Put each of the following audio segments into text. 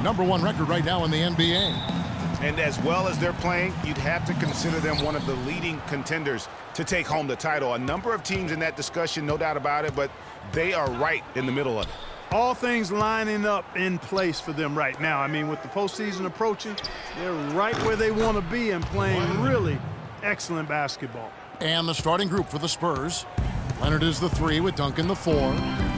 #1 record right now in the NBA. And as well as they're playing, you'd have to consider them one of the leading contenders to take home the title. A number of teams in that discussion, no doubt about it, but they are right in the middle of it. All things lining up in place for them right now. I mean, with the postseason approaching, they're right where they want to be and playing really excellent basketball. And the starting group for the Spurs. Leonard is the 3 with Duncan the 4.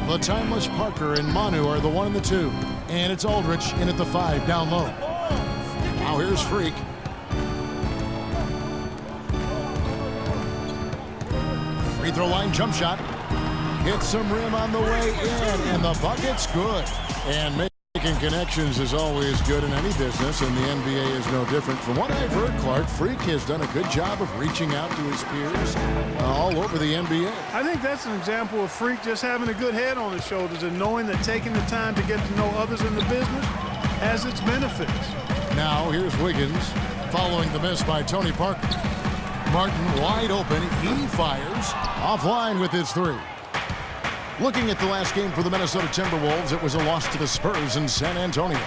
The timeless Parker and Manu are the 1 and the 2. And it's Aldridge in at the 5 down low. Now here's Freak. Free throw line jump shot. Hits some rim on the way in, and the bucket's good. And making connections is always good in any business, and the NBA is no different. From what I've heard, Clark, Freak has done a good job of reaching out to his peers all over the NBA. I think that's an example of Freak just having a good head on his shoulders and knowing that taking the time to get to know others in the business has its benefits. Now here's Wiggins following the miss by Tony Parker. Martin wide open. He fires offline with his 3. Looking at the last game for the Minnesota Timberwolves, it was a loss to the Spurs in San Antonio.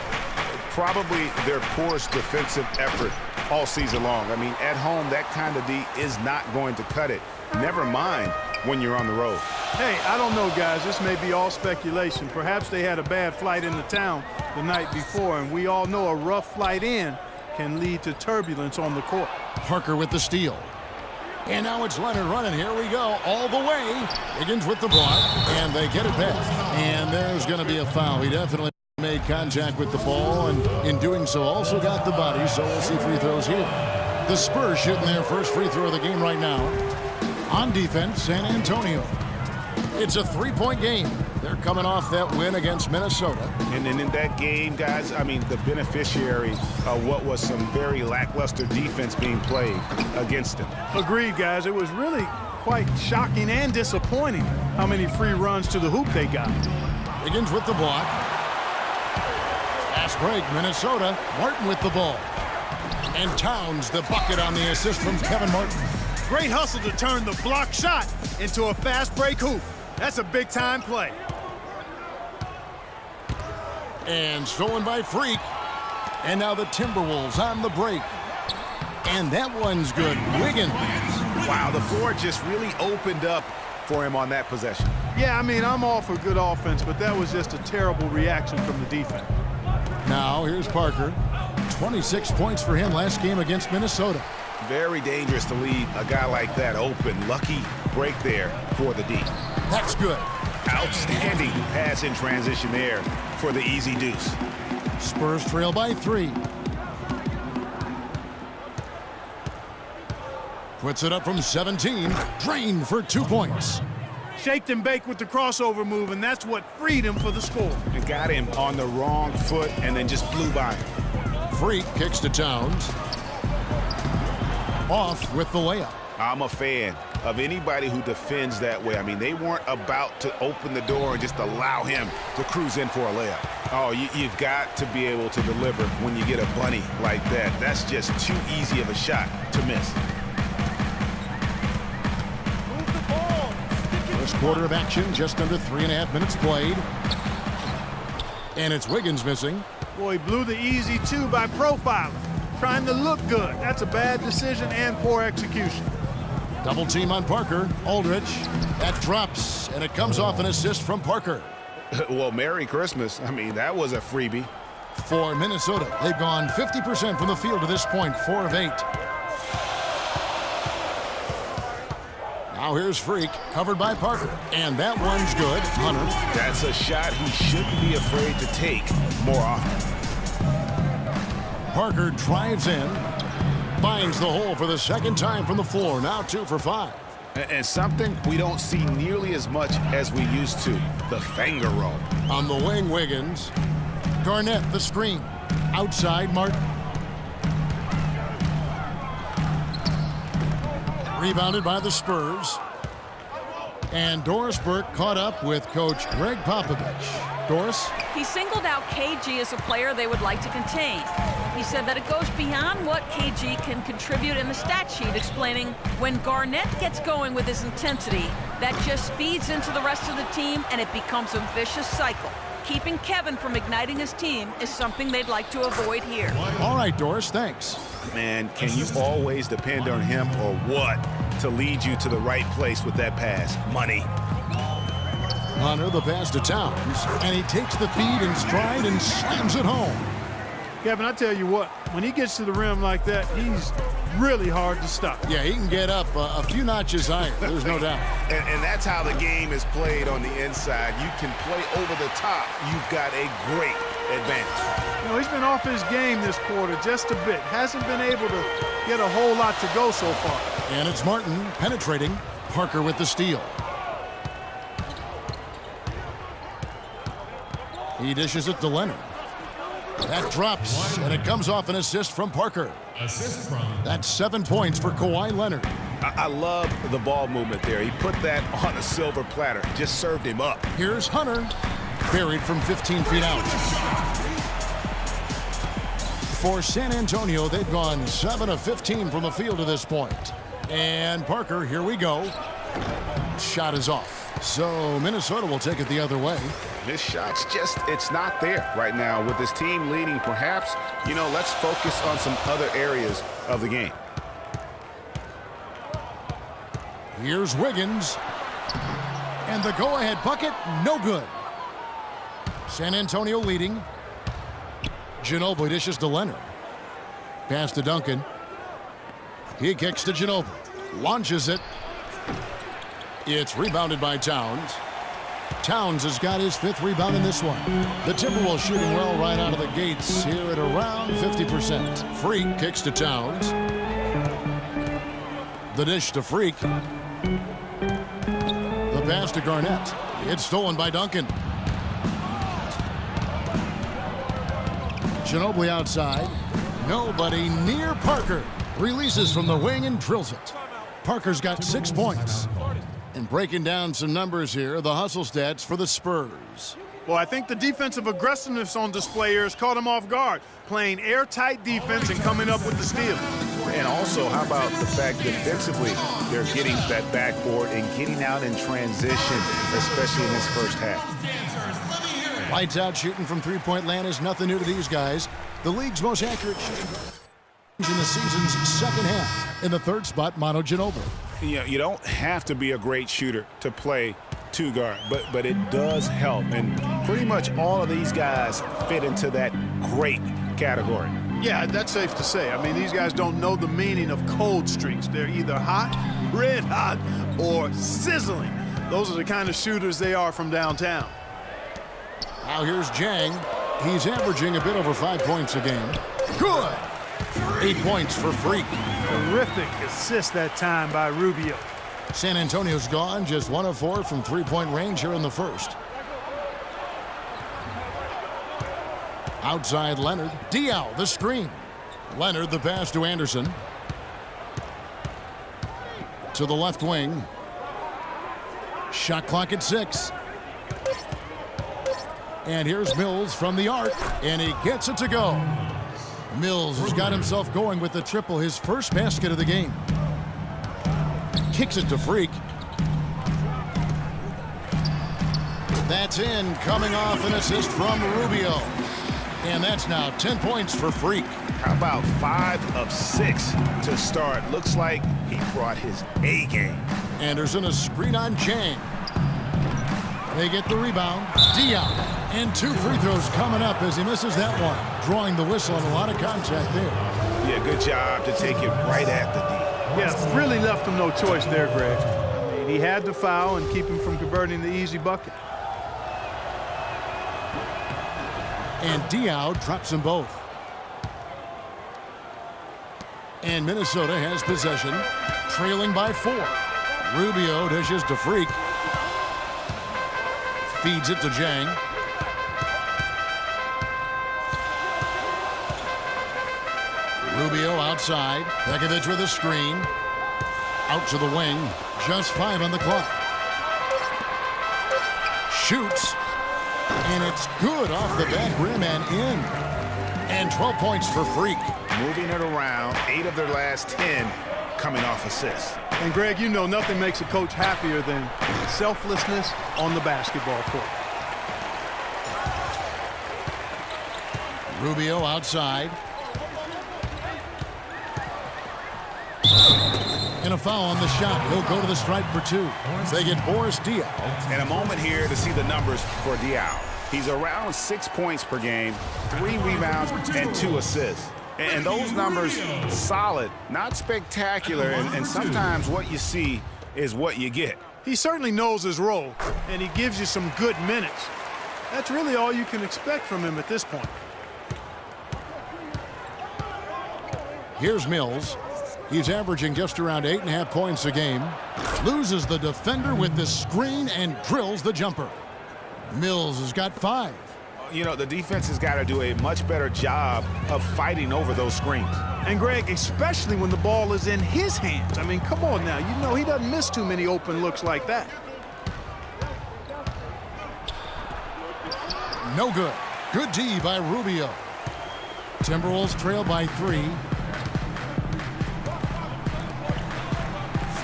Probably their poorest defensive effort all season long. I mean, at home, that kind of D is not going to cut it. Never mind when you're on the road. Hey, I don't know, guys. This may be all speculation. Perhaps they had a bad flight into town the night before, and we all know a rough flight in can lead to turbulence on the court. Parker with the steal. And now it's Leonard running. Here we go. All the way. Wiggins with the block. And they get it back. And there's going to be a foul. He definitely made contact with the ball. And in doing so, also got the body. So we'll see free throws here. The Spurs shooting their first free throw of the game right now. On defense, San Antonio. It's a 3-point game. They're coming off that win against Minnesota. And then in that game, guys, I mean, the beneficiary of what was some very lackluster defense being played against them. Agreed, guys. It was really quite shocking and disappointing how many free runs to the hoop they got. Wiggins with the block. Fast break, Minnesota. Martin with the ball. And Towns the bucket on the assist from Kevin Martin. Great hustle to turn the block shot into a fast break hoop. That's a big-time play. And stolen by Freak. And now the Timberwolves on the break. And that one's good. Wiggins. Wow, the floor just really opened up for him on that possession. Yeah, I mean, I'm all for good offense, but that was just a terrible reaction from the defense. Now here's Parker. 26 points for him last game against Minnesota. Very dangerous to leave a guy like that open. Lucky break there for the D. That's good. Outstanding pass in transition there for the easy deuce. Spurs trail by 3. Puts it up from 17. Drained for 2 points. Shaked and baked with the crossover move, and that's what freed him for the score. And got him on the wrong foot and then just blew by him. Freak kicks to Towns. Off with the layup. I'm a fan of anybody who defends that way. I mean, they weren't about to open the door and just allow him to cruise in for a layup. Oh, you've got to be able to deliver when you get a bunny like that. That's just too easy of a shot to miss. First quarter of action, just under 3.5 minutes played. And it's Wiggins missing. Boy, he blew the easy 2 by profiling. Trying to look good. That's a bad decision and poor execution. Double team on Parker. Aldridge. That drops, and it comes off an assist from Parker. Well, Merry Christmas. I mean, that was a freebie. For Minnesota, they've gone 50% from the field to this point, 4 of 8. Now here's Freak, covered by Parker. And that one's good. Hunter. That's a shot he shouldn't be afraid to take more often. Parker drives in, finds the hole for the second time from the floor. Now 2 for 5. And something we don't see nearly as much as we used to, the finger roll. On the wing, Wiggins. Garnett, the screen. Outside, Martin. Rebounded by the Spurs. And Doris Burke caught up with Coach Greg Popovich. Doris? He singled out KG as a player they would like to contain. He said that it goes beyond what KG can contribute in the stat sheet, explaining when Garnett gets going with his intensity, that just feeds into the rest of the team and it becomes a vicious cycle. keeping Kevin from igniting his team is something they'd like to avoid here. All right, Doris, thanks. Man, can you always depend on him or what to lead you to the right place with that pass? Money. Hunter, the pass to Towns, and he takes the feed in stride and slams it home. Kevin, I tell you what, when he gets to the rim like that, he's really hard to stop. Yeah, he can get up a few notches higher, there's no doubt. And that's how the game is played on the inside. You can play over the top. You've got a great advantage. You know, he's been off his game this quarter just a bit. Hasn't been able to get a whole lot to go so far. And it's Martin penetrating. Parker with the steal. He dishes it to Leonard. That drops, and it comes off an assist from Parker. Assist from. That's 7 points for Kawhi Leonard. I love the ball movement there. He put that on a silver platter. Just served him up. Here's Hunter. Buried from 15 feet out. For San Antonio, they've gone 7 of 15 from the field to this point. And Parker, here we go. Shot is off. So Minnesota will take it the other way. This shot's just, it's not there right now. With this team leading, perhaps, you know, let's focus on some other areas of the game. Here's Wiggins. And the go-ahead bucket, no good. San Antonio leading. Ginobili dishes to Leonard. Pass to Duncan. He kicks to Ginobili. Launches it. It's rebounded by Towns. Towns has got his 5th rebound in this one. The Timberwolves shooting well right out of the gates here at around 50%. Freak kicks to Towns. The dish to Freak. The pass to Garnett. It's stolen by Duncan. Ginobili outside. Nobody near Parker. Releases from the wing and drills it. Parker's got 6 points. And breaking down some numbers here, the hustle stats for the Spurs. Well, I think the defensive aggressiveness on display here has caught him off guard, playing airtight defense and coming up with the steal. And also, how about the fact defensively, they're getting that backboard and getting out in transition, especially in this first half. Lights out shooting from three-point land is nothing new to these guys. The league's most accurate shooting in the season's second half. In the third spot, Manu Ginobili. You know, you don't have to be a great shooter to play two guard, but it does help. And pretty much all of these guys fit into that great category. Yeah, that's safe to say. I mean, these guys don't know the meaning of cold streaks. They're either hot, red hot, or sizzling. Those are the kind of shooters they are from downtown. Now here's Jang. He's averaging a bit over 5 points a game. Good. 8 points for Freak. Terrific assist that time by Rubio. San Antonio's gone just 1 of 4 from three-point range here in the first. Outside Leonard. Diaw, the screen. Leonard, the pass to Anderson. To the left wing. Shot clock at 6. And here's Mills from the arc, and he gets it to go. Mills has got himself going with the triple, his first basket of the game. Kicks it to Freak. That's in, coming off an assist from Rubio. And that's now 10 points for Freak. How about 5 of 6 to start? Looks like he brought his A game. Anderson, a screen on Jang. They get the rebound. Diaw. And 2 free throws coming up as he misses that one. Drawing the whistle and a lot of contact there. Yeah, good job to take it right at the D. Yes, really left him no choice there, Greg. I mean, he had to foul and keep him from converting the easy bucket. And Diaw drops them both. And Minnesota has possession, trailing by 4. Rubio dishes to Freak. Feeds it to Jang. Rubio outside. Pekovic with a screen. Out to the wing. Just 5 on the clock. Shoots. And it's good off the back rim and in. And 12 points for Freak. Moving it around, 8 of their last 10 coming off assists. And Greg, you know nothing makes a coach happier than selflessness on the basketball court. Rubio outside. And a foul on the shot. He'll go to the stripe for 2. They get Boris Diaw. And a moment here to see the numbers for Diaw. He's around 6 points per game, 3 rebounds, and 2 assists. And those numbers, solid, not spectacular, and sometimes what you see is what you get. He certainly knows his role, and he gives you some good minutes. That's really all you can expect from him at this point. Here's Mills. He's averaging just around 8.5 points a game. Loses the defender with the screen and drills the jumper. Mills has got 5. You know, the defense has got to do a much better job of fighting over those screens. And Greg, especially when the ball is in his hands. I mean, come on now. You know he doesn't miss too many open looks like that. No good. Good D by Rubio. Timberwolves trail by 3.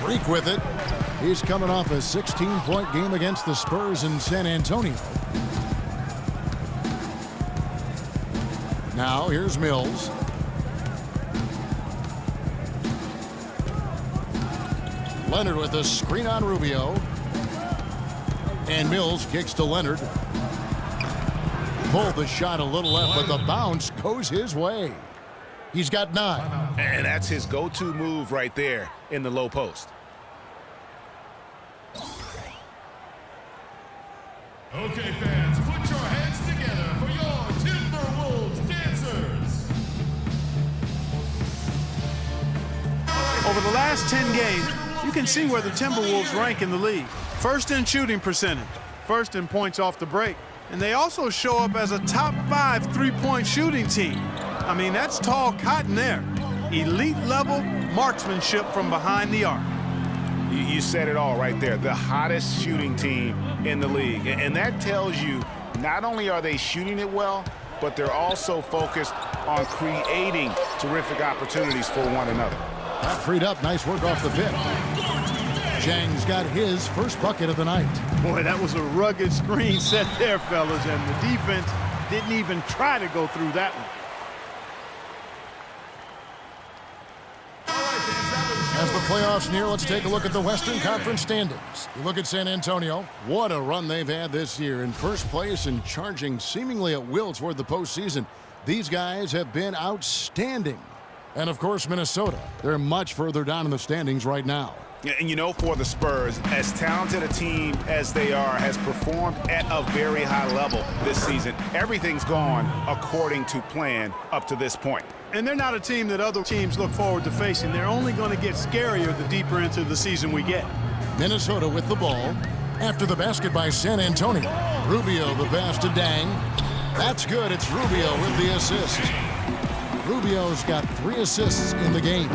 Freak with it. He's coming off a 16-point game against the Spurs in San Antonio. Now here's Mills. Leonard with a screen on Rubio. And Mills kicks to Leonard. Pulled the shot a little left, but the bounce goes his way. He's got 9. And that's his go-to move right there in the low post. Okay, fans, put your hands together for your Timberwolves dancers. Over the last 10 games, you can see where the Timberwolves rank in the league. First in shooting percentage, first in points off the break, and they also show up as a top 5 3-point shooting team. I mean, that's tall cotton there. Elite level marksmanship from behind the arc. You said it all right there. The hottest shooting team in the league. And that tells you not only are they shooting it well, but they're also focused on creating terrific opportunities for one another. That freed up. Nice work off the pick. Zhang's got his first bucket of the night. Boy, that was a rugged screen set there, fellas, and the defense didn't even try to go through that one. As the playoffs near, let's take a look at the Western Conference standings. You look at San Antonio. What a run they've had this year. In first place and charging seemingly at will toward the postseason. These guys have been outstanding. And, of course, Minnesota. They're much further down in the standings right now. And you know, for the Spurs, as talented a team as they are, has performed at a very high level this season. Everything's gone according to plan up to this point. And they're not a team that other teams look forward to facing. They're only going to get scarier the deeper into the season we get. Minnesota with the ball. After the basket by San Antonio. Rubio the pass to Dang. That's good. It's Rubio with the assist. Rubio's got 3 assists in the game.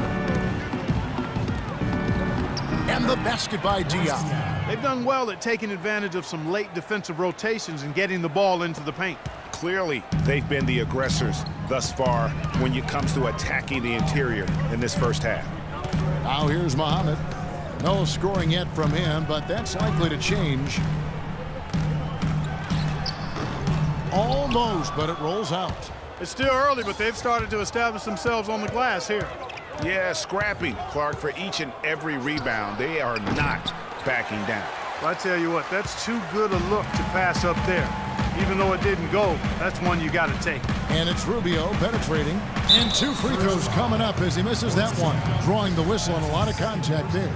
And the basket by Diaw. They've done well at taking advantage of some late defensive rotations and getting the ball into the paint. Clearly, they've been the aggressors thus far when it comes to attacking the interior in this first half. Now here's Muhammad. No scoring yet from him, but that's likely to change. Almost, but it rolls out. It's still early, but they've started to establish themselves on the glass here. Yeah, scrapping, Clark, for each and every rebound. They are not backing down. Well, I tell you what, that's too good a look to pass up there. Even though it didn't go, that's one you got to take. And it's Rubio penetrating. And 2 free throws coming up as he misses that one. Drawing the whistle and a lot of contact there.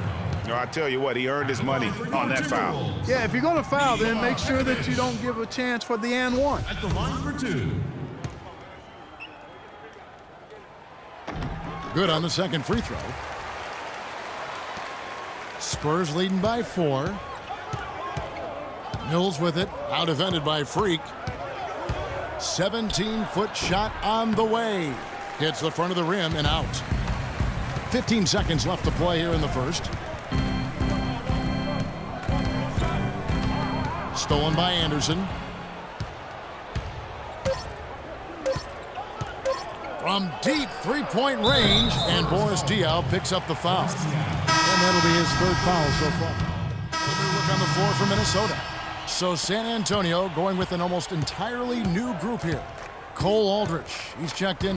No, I tell you what, he earned his money on that foul. Yeah, if you're going to foul, then make sure that you don't give a chance for the and one. At the line for 2. Good on the second free throw. Spurs leading by 4. Mills with it, out defended by Freak. 17-foot shot on the way. Hits the front of the rim and out. 15 seconds left to play here in the first. Stolen by Anderson. From deep 3-point range, and Boris Diaw picks up the foul. And that'll be his 3rd foul so far. So they look on the floor for Minnesota. So San Antonio going with an almost entirely new group here. Cole Aldrich. He's checked in.